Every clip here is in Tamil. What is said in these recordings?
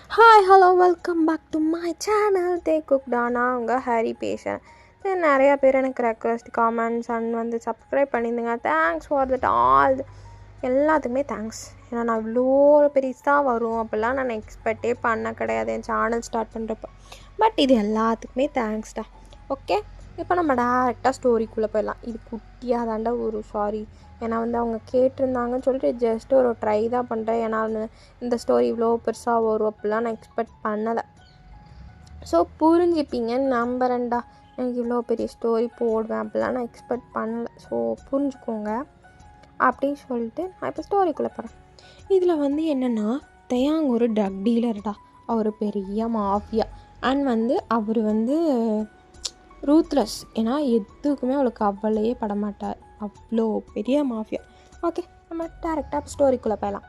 Hi hello welcome back to my channel தே குக்டா. நான் உங்கள் ஹரி பேசுகிறேன். நிறையா பேர் எனக்கு ரெக்வஸ்ட் காமெண்ட்ஸ் அண்ட் சப்ஸ்கிரைப் பண்ணியிருந்தீங்க. Thanks for that all. எல்லாத்துக்குமே தேங்க்ஸ். ஏன்னா நான் இவ்வளோ பெருசாக வரும் அப்படிலாம் நான் எக்ஸ்பெக்டே பண்ண கிடையாது என் சேனல் ஸ்டார்ட் பண்ணுறப்ப. பட் இது எல்லாத்துக்குமே தேங்க்ஸ்டா. ஓகே, இப்போ நம்ம டேரெக்டாக ஸ்டோரிக்குள்ளே போயிடலாம். இது குட்டியாக தாண்டா ஒரு சாரி. ஏன்னா அவங்க கேட்டிருந்தாங்கன்னு சொல்லிட்டு ஜஸ்ட் ஒரு ட்ரை தான் பண்ணுறேன். ஏன்னா இந்த ஸ்டோரி இவ்வளோ பெருசாக வரும் அப்படிலாம் நான் எக்ஸ்பெக்ட் பண்ணலை. ஸோ புரிஞ்சுப்பீங்கன்னு நம்புறேன்டா. எனக்கு இவ்வளோ பெரிய ஸ்டோரி போடுவேன் அப்படிலாம் நான் எக்ஸ்பெக்ட் பண்ணலை. ஸோ புரிஞ்சுக்கோங்க அப்படின்னு சொல்லிட்டு நான் இப்போ ஸ்டோரிக்குள்ளே போகிறேன். இதில் என்னென்னா, தயாங் ஒரு ட்ரக் டீலர்டா. அவர் பெரிய மாஃபியா அண்ட் அவர் ரூத்லெஸ். ஏன்னா எதுக்குமே அவளுக்கு அவ்வளையே படமாட்டார். அவ்வளோ பெரிய மாஃபியா. ஓகே, நம்ம டேரெக்டாக ஸ்டோரிக்குள்ளே போயலாம்.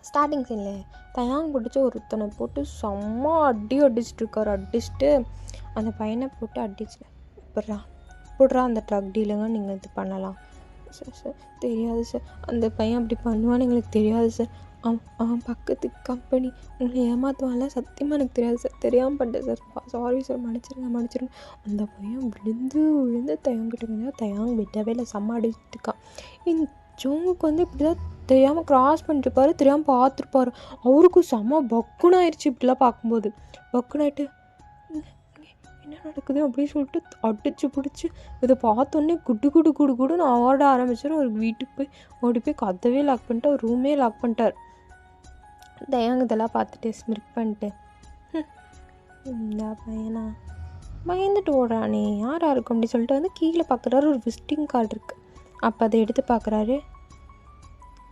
ஸ்டார்டிங் சீனில் தயாங் பிடிச்சி ஒருத்தனை போட்டு செம்ம அடிச்சுட்ருக்கார். அடிச்சுட்டு அந்த பையனை போட்டு அடிச்சு இப்பட்றா அந்த ட்ரக் டீலுங்க நீங்கள் இது பண்ணலாம் சார் தெரியாது சார். அந்த பையன் அப்படி பண்ணுவான்னு எங்களுக்கு தெரியாது சார். அவன் பக்கத்து கம்பெனி உங்களை ஏமாற்றுவான்ல, சத்தியமாக எனக்கு தெரியாது சார். தெரியாமல் பண்ணிட்டேன் சார். சாரி சார், மன்னிச்சிருங்க. அந்த பையன் விழுந்து தயங்கிட்டு தயாங் விடவே இல்லை. செம்ம அடிச்சுட்டு இருக்கான். இந்த ஜோங்குக்கு இப்படி தான் தெரியாமல் க்ராஸ் பண்ணிட்டுருப்பாரு. தெரியாமல் பார்த்துருப்பாரு. அவருக்கும் செம்ம பக்குன்னு ஆயிடுச்சு. இப்படிலாம் பார்க்கும்போது பக்குனாயிட்டு என்ன நடக்குது அப்படின்னு சொல்லிட்டு அடிச்சு பிடிச்சி இதை பார்த்தோன்னே குடுன்னு ஆட ஆரம்பிச்சார். அவர் வீட்டுக்கு போய் ஓடி போய் கதவே லாக் பண்ணிட்டு அவர் ரூமே லாக் பண்ணிட்டார். தயாங்க இதெல்லாம் பார்த்துட்டு ஸ்மிர்க் பண்ணிட்டு இந்த பையனா பயந்துட்டு ஓடுறானே யாரா இருக்கும் அப்படின்னு சொல்லிட்டு கீழே பார்க்குறாரு. ஒரு விசிட்டிங் கார்டு இருக்குது. அப்போ அதை எடுத்து பார்க்குறாரு.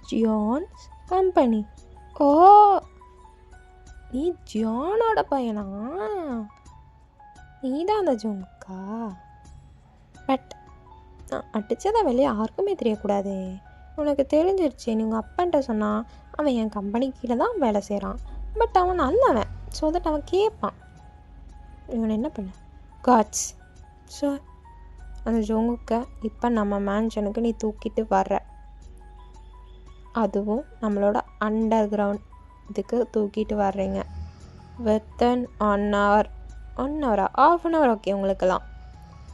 ஜியான்ஸ் கம்பெனி. ஓ, நீ ஜியானோட பையனா? நீ தான் அந்த ஜோங்கா? பட் நான் அடித்ததை வெளியே யாருக்குமே தெரியக்கூடாது. உனக்கு தெரிஞ்சிருச்சு. நீ உங்கள் அப்பன்ட்ட சொன்னான். அவன் என் கம்பெனி கீழே தான் வேலை செய்கிறான். பட் அவன் நல்லவன். ஸோ தட் அவன் கேட்பான். இவனை என்ன பண்ண காட்ஸ். ஸோ அந்த ஜோங்குக்க இப்போ நம்ம மேன்ஷனுக்கு நீ தூக்கிட்டு வர்ற. அதுவும் நம்மளோட அண்டர் கிரவுண்ட் இதுக்கு தூக்கிட்டு வர்றீங்க. Within 1 hour. 1 hour ½ an hour okay உங்களுக்கெல்லாம்.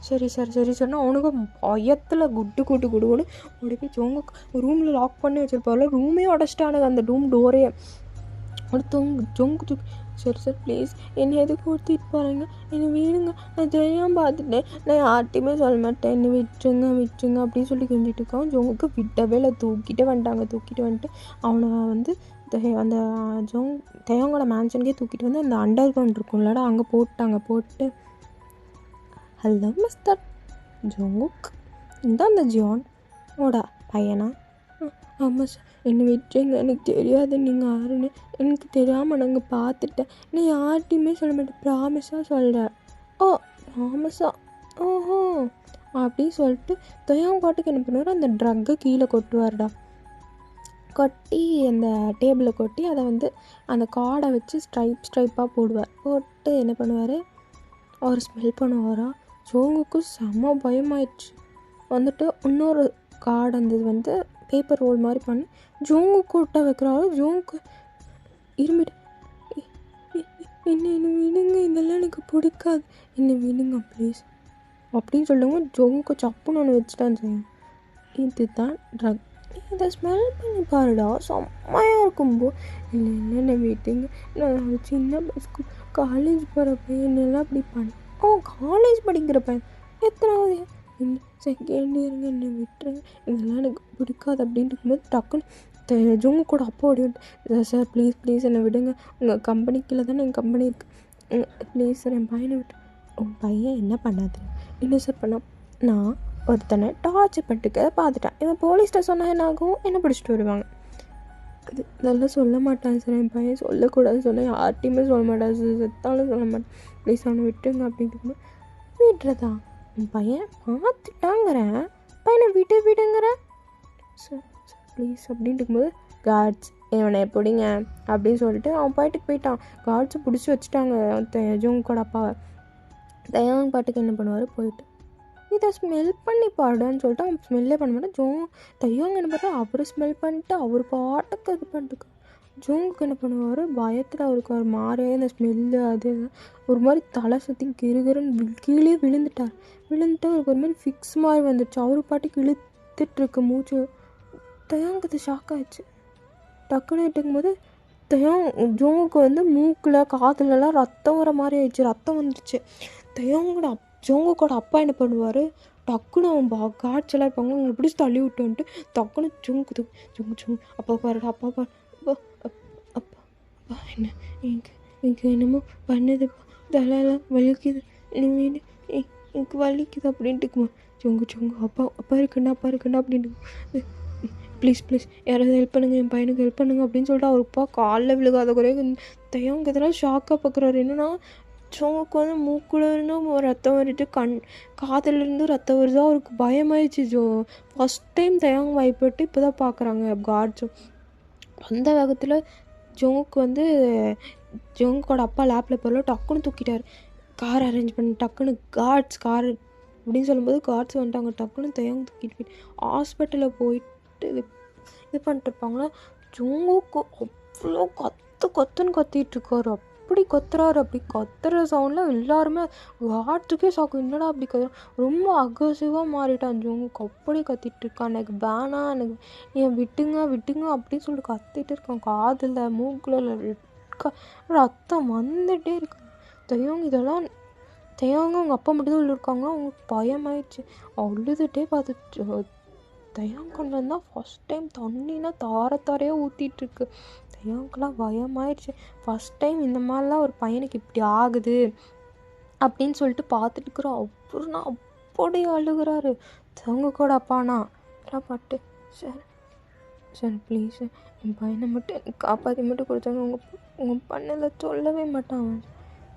சரி சொன்னால் அவனுக்கு பயத்தில் குடு ஓடி போய் ஜோங்க ரூமில் லாக் பண்ணி வச்சுருப்பார்ல. ரூமே உடச்சிட்டானுங்க, அந்த ரூம் டோரையே. ஜோங்கு சரி சார் ப்ளீஸ் என்னை எதுக்கு கொடுத்துட்டு போகிறீங்க? என்னை வீடுங்க, நான் தெரியாமல் பார்த்துட்டேன், நான் யார்ட்டையுமே சொல்ல மாட்டேன், என்னை விட்டுருங்க அப்படின்னு சொல்லி கெஞ்சிட்டு இருக்கான். ஜோங்குக்கு விடவே இல்லை. தூக்கிட்டு வந்துட்டு அவனை அந்த தயாங்கோட மேன்ஷனுக்கே தூக்கிட்டு அந்த அண்டர் கிரவுண்ட் இருக்கும்லடா, அங்கே போட்டு ஹலோ மிஸ்டர் ஜோங்குக், இந்த அந்த ஜியான் ஓட பையனா? ஆமாம் சார், என்னை விட்டுருங்க, எனக்கு தெரியாது நீங்கள் யாருன்னு. எனக்கு தெரியாமல் நாங்கள் பார்த்துட்டேன். நீ யார்ட்டையுமே சொல்ல மாட்டேன், ப்ராமிஸாக சொல்கிறேன். ஓ ப்ராமிஸா? ஓஹோ அப்படின்னு சொல்லிட்டு தயாங் பாட்டுக்கு என்ன பண்ணுவார், அந்த ட்ரக்கை கீழே கொட்டுவார்டா. கொட்டி அந்த டேபிளில் கொட்டி அதை அந்த கார்டை வச்சு ஸ்ட்ரைப்பாக போட்டு என்ன பண்ணுவார், அவர் ஸ்மெல் பண்ணுவாரா. ஜோங்குக்கு செம்ம பயமாயிடுச்சு. இன்னொரு கார்டு அந்த பேப்பர் ரோல் மாதிரி பண்ணி ஜோங்கு கூட்ட வைக்கிறாரு. ஜோங்கு இருமிட்டு என்ன விடுங்க, இதெல்லாம் எனக்கு பிடிக்காது, என்ன விடுங்க ப்ளீஸ் அப்படின்னு சொல்லுங்க. ஜோங்குக்கு சப்புன்னு ஒன்று வச்சுட்டான்னு செய்யும். இதுதான் ட்ரக். இதை ஸ்மெல் பண்ணி பாருடா, செம்மையாக இருக்கும்போ. என்னென்ன விட்டுங்க, நான் சின்ன ஸ்கூல் காலேஜ் போகிற பையன் எல்லாம் அப்படி பண்ண. காலேஜ் படிக்கிற பையன் எத்தனாவது? செகண்ட் இயருங்க, என்னை விட்டுருங்க, இதெல்லாம் எனக்கு பிடிக்காது அப்படின்ட்டு இருக்கும்போது டக்குன்னு ஜோங்கு கூட அப்போ ஓடி வந்துட்டு, சார் ப்ளீஸ் என்னை விடுங்க, உங்கள் கம்பெனிக்குள்ளே தானே எங்கள் கம்பெனி இருக்குது, ப்ளீஸ் சார் என் பையனை விட்டு. உன் பையன் என்ன பண்ணாது? என்ன சார் பண்ண? நான் ஒருத்தனை டார்ச்சர் பண்ணிட்டு பார்த்துட்டேன். இவன் போலீஸ்கிட்ட சொன்னால் என்ன ஆகும்? என்ன பிடிச்சிட்டு வருவாங்க. இது இதெல்லாம் சொல்ல மாட்டான் சார், என் பையன் சொல்லக்கூடாதுன்னு சொன்னால் யார்ட்டையுமே சொல்ல மாட்டான் சார், செத்தாலும் சொல்ல மாட்டேன், ப்ளீஸ் அவனை விட்டுருங்க அப்படின்ட்டு விட்டுறதா? என் பையன் பார்த்துட்டாங்கிறேன், பையனை விடுங்கிறேன் சார் ப்ளீஸ் அப்படின்ட்டு இருக்கும்போது கார்ட்ஸ் இவனை பிடிங்க அப்படின்னு சொல்லிட்டு அவன் பாட்டுக்கு போயிட்டான். கார்ட்ஸை பிடிச்சி வச்சுட்டாங்க ஜோங்கோட அப்பாவை. தயாங் பாட்டுக்கு என்ன பண்ணுவார், போயிட்டு இதை ஸ்மெல் பண்ணி பாடுன்னு சொல்லிட்டு அவன் ஸ்மெல்லே பண்ண மாட்டான். தயாங் என்ன பார்த்தா அவர் ஸ்மெல் பண்ணிட்டு அவர் பாட்டுக்கு இது பண்ணிட்டுருக்கான். ஜோங்குக்கு என்ன பண்ணுவார், பயத்தில் அவருக்கு ஒரு மாதிரியே இந்த ஸ்மெல்லு அது ஒரு மாதிரி தலை சுற்றி கிருகிருன்னு கீழே விழுந்துட்டு அவருக்கு ஒரு மாதிரி ஃபிக்ஸ் மாதிரி வந்துடுச்சு. அவர் பாட்டுக்கு இழுத்துட்ருக்கு மூச்சு. தயாங்க்கு அது ஷாக் ஆகிடுச்சு. டக்குன்னு இட்டுக்கும்போது ஜோங்குக்கு வந்து மூக்கில் காதுலலாம் ரத்தம் வர மாதிரி ஆயிடுச்சு. ரத்தம் வந்துடுச்சு. ஜோங்குக்கோட அப்பா என்ன பண்ணுவார், டக்குன்னு அவன் காய்ச்சலாக இருப்பாங்க, அவங்களை பிடிச்சி தள்ளி விட்டு வந்துட்டு டக்குன்னு ஜோங்கு அப்பா பாருடா அப்பா பாரு அப்பா அப்பா அப்பா என்ன எனக்கு என்னமோ பண்ணுதுப்பா, தலையெல்லாம் வலிக்குது, இனிமேல் எனக்கு வலிக்குது அப்படின்ட்டுக்குமா. ஜோங்கு அப்பா இருக்குண்டா அப்படின்ட்டு ப்ளீஸ் யாராவது ஹெல்ப் பண்ணுங்கள், என் பையனுக்கு ஹெல்ப் பண்ணுங்க அப்படின்னு சொல்லிட்டு அவர் அப்பா காலில் விழுகாத குறைய தயங்க இதெல்லாம் ஷாக்காக பார்க்குறாரு. என்னன்னா ஜோங்குக்கு வந்து மூக்குலேருந்து ரத்தம் வருது, காதுலேருந்து ரத்தம் வருது. அவருக்கு பயமாயிடுச்சு. ஃபஸ்ட் டைம் தயங்க பயப்பட்டு இப்போ தான் பார்க்குறாங்க காட்ஸும். அந்த வேகத்தில் ஜோங்குக்கு வந்து ஜோங்கோட அப்பா லேப்பில் போகல, டக்குன்னு தூக்கிட்டார். கார் அரேஞ்ச் பண்ணி டக்குன்னு கார் அப்படின்னு சொல்லும்போது கார்ட்ஸ் வந்துட்டாங்க. டக்குன்னு தயங்க தூக்கிட்டு போய் ஹாஸ்பிட்டலில் போயிட்டு இது பண்ணிட்டு இருப்பாங்களா. ஜோங்குக்கு அவ்வளோ கத்துன்னு கத்திட்டுருக்காரு. அப்படி கத்துற சவுண்டில் எல்லாருமே காட்ஸுக்கே சாக்கும். என்னடா அப்படி ரொம்ப அக்ரெசிவாக மாறிட்டான் ஜோங்குக்கு. அப்படி கத்திட்டு இருக்கான், எனக்கு வேணாம், எனக்கு ஏன் விட்டுங்க அப்படின்னு சொல்லிட்டு கத்திட்டு இருக்கான். காதில் மூக்கில் ரத்தம் வந்துகிட்டே இருக்கு. தயங்க அவங்க அப்பா மட்டும் தான் இருக்காங்க. அவங்களுக்கு பயமாயிடுச்சு. அழுதுகிட்டே பார்த்துட்டு தயங்கன்னு தான் ஃபஸ்ட் டைம் தண்ணினா தாரையாக ஊற்றிட்டுருக்கு. தயங்கெலாம் பயமாயிடுச்சு. ஃபஸ்ட் டைம் இந்த மாதிரிலாம் ஒரு பையனுக்கு இப்படி ஆகுது அப்படின்னு சொல்லிட்டு பார்த்துட்டு இருக்கிறோம். அப்புறம்னா அப்படி அழுகிறாரு தயங்கக்கூட அப்பானா. அதெல்லாம் பாட்டு சார் ப்ளீஸ் என் பையனை மட்டும் எனக்கு காப்பாற்றி மட்டும் கொடுத்தாங்க. உங்கள் பண்ணல சொல்லவே மாட்டான்.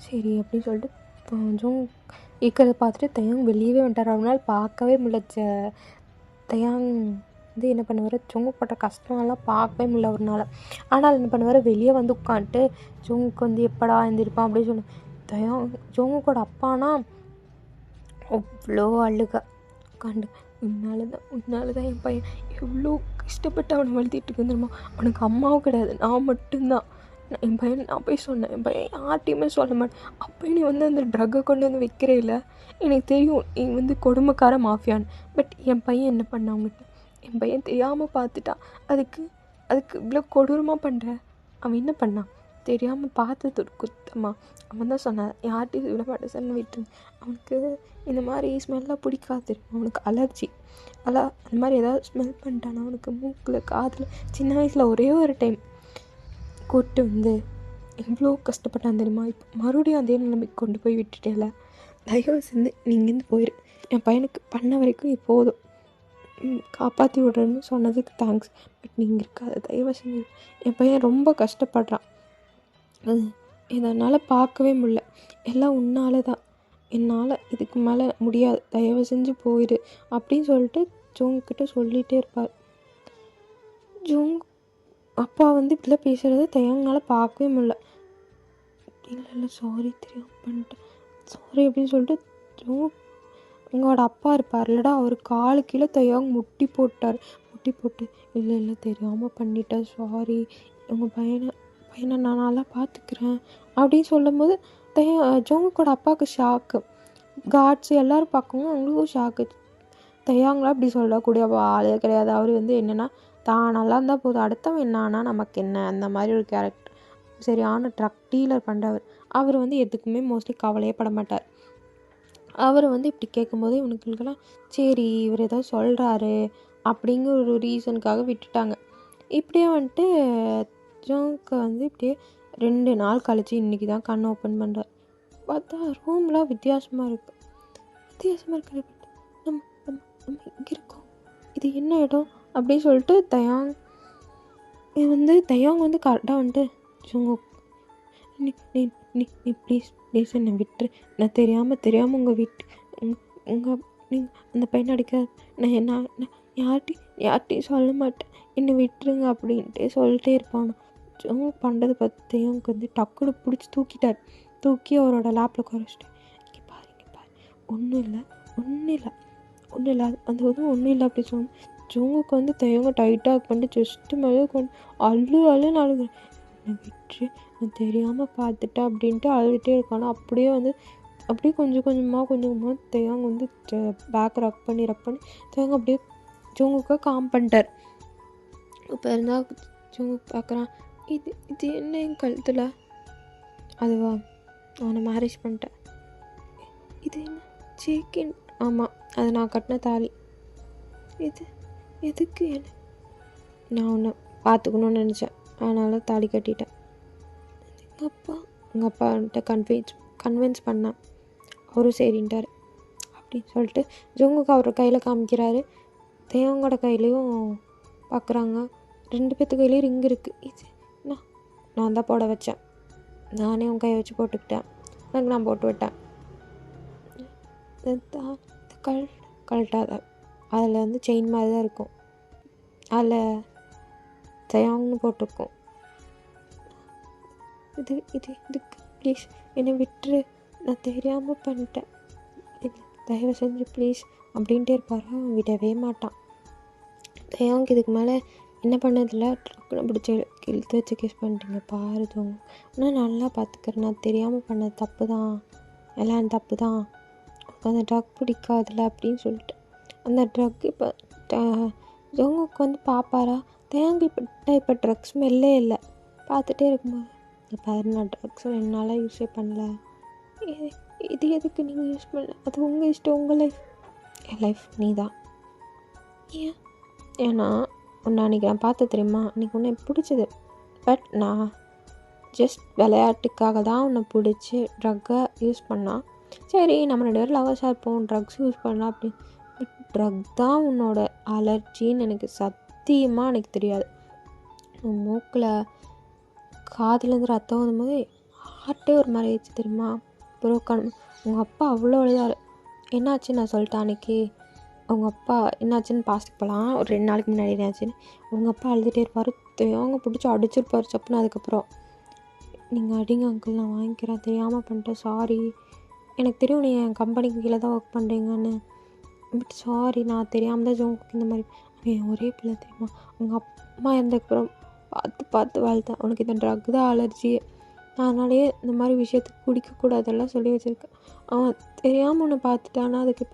சரி அப்படின்னு சொல்லிட்டு கொஞ்சம் இருக்கிறத பார்த்துட்டு தயங்க வெளியவே வந்துட்டார். அவனால் பார்க்கவே முடியல. தயாங் வந்து என்ன பண்ணுவார், ஜோங்கு பட்ட கஷ்டம்லாம் பார்க்கவே முடியல அவர்னால. ஆனால் என்ன பண்ணுவார், வெளியே வந்து உட்காந்துட்டு ஜோங்குக்கு வந்து எப்படா எழுந்திருப்பான் அப்படின்னு சொல்லி ஜோங்குக்கோட அப்பானா அவ்வளோ அழுக உட்காண்டு. உன்னால தான் என் பையன் எவ்வளோ கஷ்டப்பட்டு அவனை வளர்த்திட்டு இருக்கு தெரியுமா. அவனுக்கு அம்மாவும் கிடையாது, நான் மட்டும்தான். என் பையன் நான் போய் சொன்னேன், என் பையன் யார்ட்டையுமே சொல்ல மாட்டேன். அப்போ நீ வந்து அந்த ட்ரக்கை கொண்டு வந்து வைக்கிறே இல்லை, எனக்கு தெரியும் நீ வந்து கொடுமைக்கார மாஃபியான்னு. பட் என் பையன் என்ன பண்ண அவங்ககிட்ட, என் பையன் தெரியாமல் பார்த்துட்டான், அதுக்கு இவ்வளோ கொடூரமாக பண்ணுற. அவன் என்ன பண்ணான், தெரியாமல் பார்த்தது ஒரு குத்தமா. அவன் தான் சொன்னான் யார்ட்டையும் விட மாட்டேன் சார் விட்டு. அவனுக்கு இந்த மாதிரி ஸ்மெல்லாம் பிடிக்காது, அவனுக்கு அலர்ஜி. அந்த மாதிரி ஏதாவது ஸ்மெல் பண்ணிட்டான் அவனுக்கு மூக்கில் காதில். சின்ன வயசில் ஒரே ஒரு டைம் கூப்பிட்டு வந்து எவ்வளோ கஷ்டப்பட்டான் தெரியுமா. இப்போ மறுபடியும் அதே நிலைமைக்கு கொண்டு போய் விட்டுட்டேல. தயவு செஞ்சு நீ இங்கேருந்து போயிடு, என் பையனுக்கு பண்ண வரைக்கும் இப்போதும் காப்பாற்றி விடுறேன்னு சொன்னதுக்கு தேங்க்ஸ். பட் நீங்கள் இருக்காது, தயவு செஞ்சு. என் பையன் ரொம்ப கஷ்டப்படுறான், இதனால் பார்க்கவே முடியல, எல்லாம் உன்னால் தான், என்னால் இதுக்கு மேலே முடியாது, தயவு செஞ்சு போயிடு அப்படின்னு சொல்லிட்டு ஜோங்கிட்ட சொல்லிகிட்டே இருப்பார். ஜோங் அப்பா வந்து இப்படிலாம் பேசுகிறது தயங்கனால பார்க்கவே முடியல. இல்லை சாரி தெரியாமல் பண்ணிட்டேன், சாரி அப்படின்னு சொல்லிட்டு உங்களோட அப்பா இருப்பார் இல்லடா, அவர் காலு கீழே தயங்க முட்டி போட்டு இல்லை தெரியாமல் பண்ணிட்டேன், சாரி, உங்கள் பையனை நான் நல்லா பார்த்துக்கிறேன் அப்படின்னு சொல்லும்போது ஜோங்குக்கோட அப்பாவுக்கு ஷாக்கு. காட்ஸ் எல்லோரும் பார்க்கவும் அவங்களுக்கும் ஷாக்கு. தயாங்களா அப்படி சொல்லக்கூடிய ஆளே கிடையாது. அவர் வந்து என்னென்னா தான் நல்லா இருந்தால் போதும், அடுத்தவன் என்ன ஆனால் நமக்கு என்ன, அந்த மாதிரி ஒரு கேரக்டர். சரியான ட்ரக் டீலர் பண்ணுறவர். அவர் வந்து எதுக்குமே மோஸ்ட்லி கவலையே பட மாட்டார். அவர் வந்து இப்படி கேட்கும்போது இவனுக்குலாம் சரி இவர் ஏதோ சொல்கிறாரு அப்படிங்கிற ஒரு ரீசனுக்காக விட்டுட்டாங்க. இப்படியே வந்துட்டு ஜோங்க்கு வந்து இப்படியே 2 நாள் கழிச்சு இன்றைக்கி தான் கண் ஓப்பன் பண்ணுறார். பார்த்தா ரூம்லாம் வித்தியாசமாக இருக்குது. நம்ம இங்கே இருக்கோம், இது என்ன இடம் அப்படின்னு சொல்லிட்டு தயாங் வந்து கரெக்டாக வந்துட்டு ஜோங்கோ நீ ப்ளீஸ் என்னை விட்டுரு, நான் தெரியாமல் உங்கள் நீங்கள் அந்த பையனை அடிக்க நான் யார்கிட்டையும் சொல்ல மாட்டேன், என்னை விட்டுருங்க அப்படின்ட்டு சொல்லிட்டே இருப்பான். ஜோங்க பண்ணுறது பார்த்து தயாங்க்கு வந்து டக்குனு பிடிச்சி தூக்கி அவரோட லேப்பில் குறைச்சிட்டு இங்கே பாரு ஒன்றும் இல்லை அந்த ஒன்றும் இல்லை அப்படி சொன்னோம். ஜோங்குக்கு வந்து தயங்க டைட்டாக பண்ணிட்டு ஜஸ்ட்டு மேலே கொண்டு அழுன்னு என்னை விட்டுரு, நான் தெரியாமல் பார்த்துட்டேன் அப்படின்ட்டு அழுதுகிட்டே இருக்கானா. அப்படியே கொஞ்சம் கொஞ்சமாக தேங்க வந்து பேக் ரக் பண்ணி தேங்க அப்படியே ஜோங்குக்கு காம் பண்ணிட்டார். இப்போ இருந்தால் ஜோங்கு பார்க்குறான், இது என்ன என் கழுத்தில்? அதுவா, அவனை மேரேஜ் பண்ணிட்டேன். இது என்ன சேக்கின்? ஆமாம், அது நான் கட்டின தாலி. இது எதுக்கு? என்ன நான் ஒன்று பார்த்துக்கணுன்னு நினச்சேன், அதனால் தாலி கட்டிட்டேன். எங்கள் அப்பான்ட்ட கன்வின்ஸ் பண்ணேன், அவரும் சரின்ட்டார் அப்படின்னு சொல்லிட்டு ஜோங்குக்கு அவர் கையில் காமிக்கிறாரு. தேவங்கோட கையிலையும் பார்க்குறாங்க, 2 பேர்த்து கையிலையும் ரிங் இருக்குது. இது நான் தான் போட வச்சேன், நானே உன் கையை வச்சு போட்டுக்கிட்டேன், எனக்கு நான் போட்டு விட்டேன். கழட்டாத, அதில் வந்து செயின் மாதிரி தான் இருக்கும், அதில் தயாங்னு போட்டிருக்கோம். இதுக்கு ப்ளீஸ் என்னை விட்டுரு, நான் தெரியாமல் பண்ணிட்டேன், தயவு செஞ்சு ப்ளீஸ் அப்படின்ட்டே இருப்பார். அவன் விடவே மாட்டான். தயாங்க்கு இதுக்கு மேலே என்ன பண்ணதில்ல, ட்ரக்குன்னு பிடிச்சி இழுத்து வச்சு கிஸ் பண்ணிட்டீங்க பாரு ஜோங்கு, ஆனால் நல்லா பார்த்துக்கிறேன், நான் தெரியாமல் பண்ணது தப்பு தான், எல்லாம் தப்பு தான், அந்த ட்ரக் பிடிக்காதுல அப்படின்னு சொல்லிட்டு அந்த ட்ரக் இப்போ ஜோங்குக்கு வந்து பார்ப்பாரா. தேங்கு இப்போ ட்ரக்ஸ் ஸ்மெல்லே இல்லை. பார்த்துட்டே இருக்கும்போது, பாரு நான் ட்ரக்ஸ் என்னால் யூஸே பண்ணல, இது எதுக்கு நீங்கள் யூஸ் பண்ணல, அது உங்கள் இஷ்டம், உங்கள் லைஃப், என் லைஃப் நீ தான். ஏன்னா உன்னை அன்றைக்கி நான் பார்த்த தெரியுமா, அன்றைக்கி உன்னை பிடிச்சது, பட் நான் ஜஸ்ட் விளையாட்டுக்காக தான் உன்னை பிடிச்சி ட்ரக்கை யூஸ் பண்ணால், சரி நம்ம 2 பேரும் லவர்ஸாக இருப்போம், ட்ரக்ஸ் யூஸ் பண்ணலாம் அப்படி. பட் ட்ரக் தான் உன்னோட அலர்ஜின்னு எனக்கு சத்தியமாக எனக்கு தெரியாது. உன் மூக்கில் காதுலேருந்து ரத்தம் வரும்போது ஹார்ட்டே ஒரு மாதிரி ஆயிடுச்சு தெரியுமா, புரோக்கன். உங்கள் அப்பா அவ்வளோ அழுதாரு. என்னாச்சு நான் சொல்லிட்டேன் அன்றைக்கி, உங்கள் அப்பா என்னாச்சுன்னு பாஸ்ட்டுக்கு போகலாம், ஒரு 2 நாளைக்கு முன்னாடி என்னாச்சுன்னு. உங்கள் அப்பா அழுதுகிட்டே இருப்பார், தேவங்க பிடிச்சி அடிச்சிருப்பார் சப்புன்னு. அதுக்கப்புறம் நீங்கள் அடிங்க அங்கிள், நான் வாங்கிக்கிறேன், தெரியாமல் பண்ணிட்டேன், சாரி, எனக்கு தெரியும் நீ என் கம்பெனிக்கு கீழே தான் ஒர்க் பண்ணுறீங்கன்னு, பட் சாரி, நான் தெரியாமல் தான் ஜோங்குக்கு இந்த மாதிரி. அவன் ஒரே பிள்ளை தெரியுமா, உங்கள் அம்மா இருந்ததுக்கப்புறம் பார்த்து வளர்த்தேன், உனக்கு இந்த ட்ரக் தான் அலர்ஜி, அதனாலேயே இந்த மாதிரி விஷயத்துக்கு குடிக்கக்கூடாதெல்லாம் சொல்லி வச்சுருக்கேன். அவன் தெரியாமல் ஒன்று பார்த்துட்டானா, அதுக்கு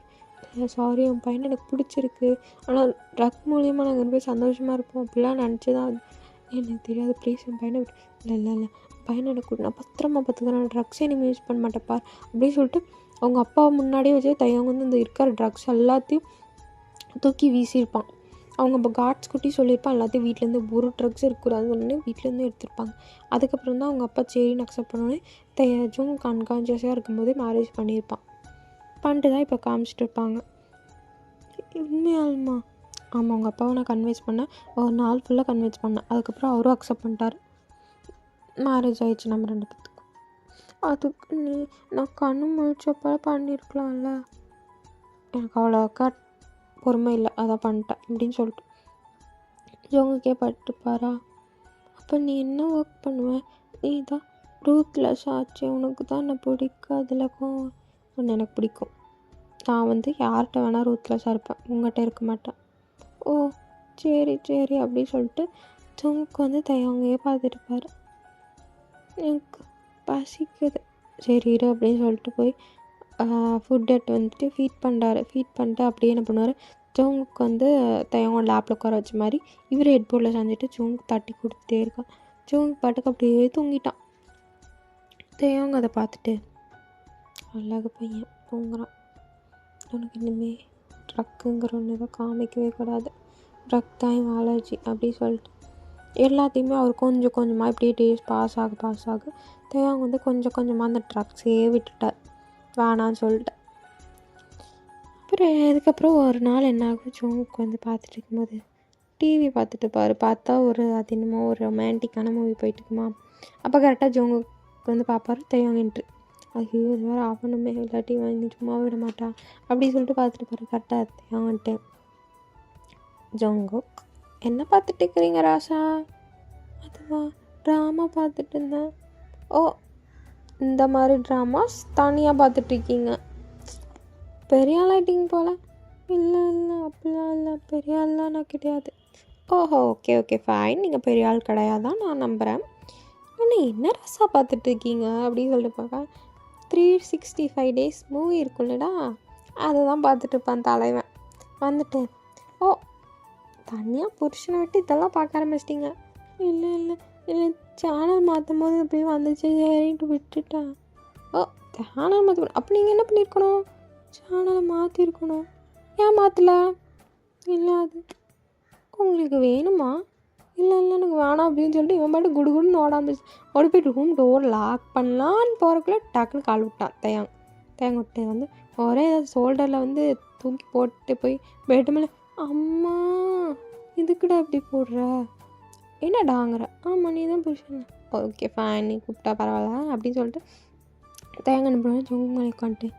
சாரி, உன் பையனை எனக்கு பிடிச்சிருக்கு, ஆனால் ட்ரக் மூலியமாக நாங்கள் போய் சந்தோஷமாக இருப்போம் அப்படிலாம் நினச்சி தான் எனக்கு தெரியாது, ப்ளீஸ் என் பையனை விட்டு. இல்லை பையனை எனக்கு நான் பத்திரமா பார்த்துக்கிறேன், ட்ரக்ஸே நீங்கள் யூஸ் பண்ண மாட்டேப்பா அப்படின்னு சொல்லிட்டு அவங்க அப்பா முன்னாடியே வச்சு தையவங்க வந்து இந்த இருக்கிற ட்ரக்ஸ் எல்லாத்தையும் தூக்கி வீசியிருப்பான். அவங்க இப்போ காட்ஸ் குட்டி சொல்லியிருப்பான், எல்லாத்தையும் வீட்டிலேருந்து ஒரு ட்ரக்ஸ் இருக்கக்கூடாதுன்னு சொன்னோடனே வீட்டிலேருந்து எடுத்திருப்பாங்க. அதுக்கப்புறம் தான் அவங்க அப்பா சரின்னு அக்செப்ட் பண்ணோடனே தையாச்சும் அன்கான்ஷியஸாக இருக்கும்போதே மேரேஜ் பண்ணிட்டு தான் இப்போ காமிச்சிட்டு இருப்பாங்க. உண்மையாலுமா? ஆமாம், அவங்க அப்பாவை நான் கன்வின்ஸ் பண்ணேன், ஒரு நாள் ஃபுல்லாக கன்வின்ஸ் பண்ணேன், அதுக்கப்புறம் அவரும் அக்செப்ட் பண்ணிட்டார், மேரேஜ் ஆகிடுச்சு நம்ம 2 பேத்துக்கும். அதுக்கு நான் கண்ணு முழிச்சப்போ பண்ணியிருக்கலாம்ல, எனக்கு அவ்வளோக்கா பொறுமை இல்லை, அதான் பண்ணிட்டேன் அப்படின்னு சொல்லிட்டு ஜோங்குக்கே பட்டுப்பாரா. அப்போ நீ என்ன ஒர்க் பண்ணுவேன், நீ தான் ரூத்லெஸ் ஆச்சு, உனக்கு தான் என்ன பிடிக்காதுலக்கும். ஒன்று எனக்கு பிடிக்கும், நான் வந்து யார்கிட்ட வேணால் ரூத்லெஸ்ஸாக இருப்பேன், உங்கள்கிட்ட இருக்க மாட்டேன். ஓ சரி அப்படின்னு சொல்லிட்டு ஜோங்குக்கு வந்து தையவங்கையே பார்த்துட்டுப்பார். எனக்கு பசிக்குது, சரி இரு அப்படின்னு சொல்லிட்டு போய் ஃபுட் எடுத்து வந்துட்டு ஃபீட் பண்ணிட்டு அப்படியே என்ன பண்ணுவார், ஜோங்குக்கு வந்து தையவங்க லேப்பில் உட்கார வச்ச மாதிரி இவர் ஹெட்போர்டில் செஞ்சுட்டு ஜோங்குக்கு தட்டி கொடுத்துட்டே இருக்கான். ஜோங்கு பாட்டுக்கு அப்படியே தூங்கிட்டான். தையவங்க அதை பார்த்துட்டு, அழகு பையன் தூங்குறான், உனக்கு இனிமேல் ட்ரக்குங்கிற ஒன்று தான் காமிக்கவே கூடாது, ட்ரக் தான் இவன் அலர்ஜி அப்படி சொல்லிட்டு எல்லாத்தையுமே அவர் கொஞ்சம் கொஞ்சமாக இப்படியே டேஸ் பாஸ் ஆக தேவங்க வந்து கொஞ்சம் கொஞ்சமாக அந்த ட்ரக்ஸே விட்டுட்டார், வேணான்னு சொல்லிட்டு. அப்புறம் இதுக்கப்புறம் ஒரு நாள் என்ன ஆகும், ஜோங்குக்கு வந்து பார்த்துட்டு இருக்கும்போது டிவி பார்த்துட்டு பார்த்தா அது என்னமோ ஒரு ரொமான்டிக்கான மூவி போயிட்டுருக்குமா. அப்போ கரெக்டாக ஜோங்குக்கு வந்து பார்ப்பாரு தையவங்கன்ட்டு, ஐயோ இது வேறு ஆகணுமே, இல்லாட்டி வாங்கி சும்மா விட மாட்டா அப்படி சொல்லிட்டு பார்த்துட்டு கரெக்டாக தையவங்கன்ட்டு. ஜோங்குக், என்ன பார்த்துட்டு இருக்கிறீங்க ராசா? அதுவா, ட்ராமா பார்த்துட்டு இருந்தேன். ஓ, இந்த மாதிரி ட்ராமாஸ் தனியாக பார்த்துட்ருக்கீங்க, பெரிய ஆளாயிட்டிங்க போல். இல்லை அப்படிலாம் இல்லை, பெரிய ஆள்லாம் நான் கிடையாது. ஓஹோ ஓகே ஃபைன், நீங்கள் பெரிய ஆள் கிடையாதான் நான் நம்புகிறேன். ஆனால் என்ன ரசா பார்த்துட்ருக்கீங்க அப்படின்னு சொல்லிட்டு பார்க்க 365 days மூவி இருக்குல்லடா அதை தான் பார்த்துட்டு இருப்பான் தலைவன். வந்துட்டு ஓ தனியாக புருஷனை விட்டு இதெல்லாம் பார்க்க ஆரம்பிச்சிட்டிங்க. இல்லை இல்லை இல்லை சேனல் மாற்றும் போது அப்படி வந்துச்சு சரின்ட்டு விட்டுட்டேன். ஓ சேனல் மாற்ற அப்போ நீங்கள் என்ன பண்ணியிருக்கணும்? சேனலை மாற்றிருக்கணும். ஏன் மாற்றல? இல்லை அது உங்களுக்கு வேணுமா? இல்லை இல்லை எனக்கு வேணாம் அப்படின்னு சொல்லிட்டு இவன் பாட்டு குடுகுடுன்னு ஓடி போய் ரூம் டோர் லாக் பண்ணலான்னு போகிறக்குள்ள டக்குன்னு கால் விட்டான். தேங்க விட்டு வந்து ஒரே ஏதாவது ஷோல்டரில் வந்து தூக்கி போட்டு போய் பெட்டு மேலே அம்மா இதுக்குடா இப்படி போடுற என்னடாங்கிற. ஆமாம் நீ தான் புருஷன். ஓகே ஃபைன் நீ கூப்பிட்டா பரவாயில்ல அப்படின்னு சொல்லிட்டு தேங்க அனுப்புறேன். ஜொங்கு மேலே உட்காந்துட்டு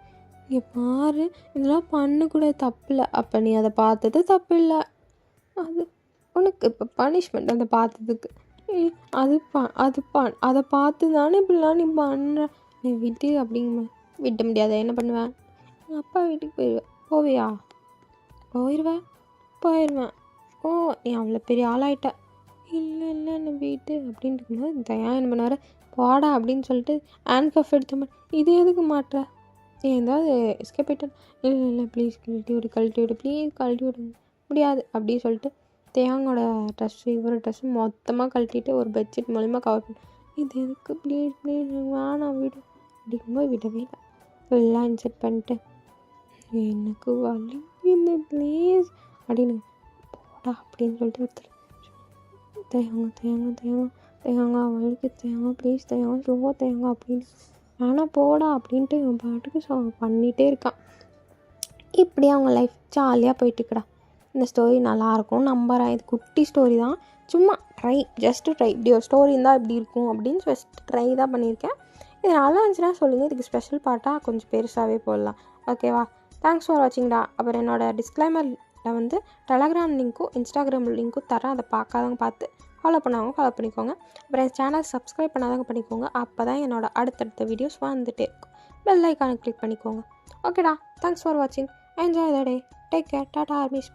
இங்கே பாரு இதெல்லாம் பண்ணக்கூட தப்பு இல்லை. அப்போ நீ அதை பார்த்தது தப்பு இல்லை. அது உனக்கு இப்போ பனிஷ்மெண்ட் அதை பார்த்ததுக்கு. அதை பார்த்து தானே இப்படிலாம் நீ பண்ணுற. நீ விட்டு அப்படிங்க விட முடியாத என்ன பண்ணுவேன்? எங்கள் அப்பா வீட்டுக்கு போவியா? போயிடுவேன். ஓ நீ அவ்வளோ பெரிய ஆளாயிட்ட. இல்லை இல்லை என்ன வீட்டு அப்படின்ட்டு இருக்கும்போது தயா என்ன பண்ணுவார்? போடா அப்படின்னு சொல்லிட்டு ஹேண்ட் கஃப் எடுத்த இது எதுக்கு மாட்டுற? ஏதாவது எஸ்கேப் ஆகிட்டேன். இல்லை இல்லை ப்ளீஸ் கழட்டி விடு ப்ளீஸ் கழட்டி விடுங்க. முடியாது அப்படின்னு சொல்லிட்டு தேங்கோட ட்ரெஸ்ஸு இவரோட ட்ரெஸ்ஸு மொத்தமாக கழட்டிட்டு ஒரு பெட்ஷீட் மூலிமா கவர் பண்ணி இது எதுக்கு ப்ளீஸ் வேணாம் விடு அப்படிங்கும்போது விடவே இல்லை. ஃபுல்லாக இன்செட் பண்ணிட்டு எனக்கு வலி இந்த ப்ளீஸ் அப்படின்னு போடா அப்படின்னு சொல்லிட்டு ஒருத்தர் தேங்க வலிக்கு தேங்க ப்ளீஸ் தேங்க ஸ்லோவாக தேங்க அப்படின்னு வேணாம் போடா அப்படின்ட்டு இவன் பாட்டுக்கு பண்ணிகிட்டே இருக்கான். இப்படி அவங்க லைஃப் ஜாலியாக போயிட்டுருக்குடா. இந்த ஸ்டோரி நல்லாயிருக்கும் நம்புறேன். இது குட்டி ஸ்டோரி தான், சும்மா ஜஸ்ட்டு ட்ரை இப்படி ஒரு ஸ்டோரி இருந்தால் இப்படி இருக்கும் அப்படின்னு ஜஸ்ட் ட்ரை தான் பண்ணியிருக்கேன். இது நல்லா இருந்துச்சுன்னா சொல்லுங்கள். இதுக்கு ஸ்பெஷல் பார்ட்டாக கொஞ்சம் பெருசாகவே போடலாம். ஓகேவா? தேங்க்ஸ் ஃபார் வாட்சிங்டா. அப்புறம் என்னோடய டிஸ்க்ளைமரில் வந்து டெலகிராம் லிங்க்கும் இன்ஸ்டாகிராம் லிங்க்கும் தரேன். அதை பார்க்காதவங்க பார்த்து ஃபாலோ பண்ணாங்க ஃபாலோ பண்ணிக்கோங்க. அப்புறம் என் சேனல் சப்ஸ்கிரைப் பண்ணாதவங்க பண்ணிக்கோங்க. அப்போ தான் என்னோடய அடுத்தடுத்த வீடியோஸ் வந்துகிட்டே இருக்கும். பெல் ஐக்கானை கிளிக் பண்ணிக்கோங்க. ஓகேடா, தேங்க்ஸ் ஃபார் வாட்சிங். Enjoy the day. Take care. Tata armies.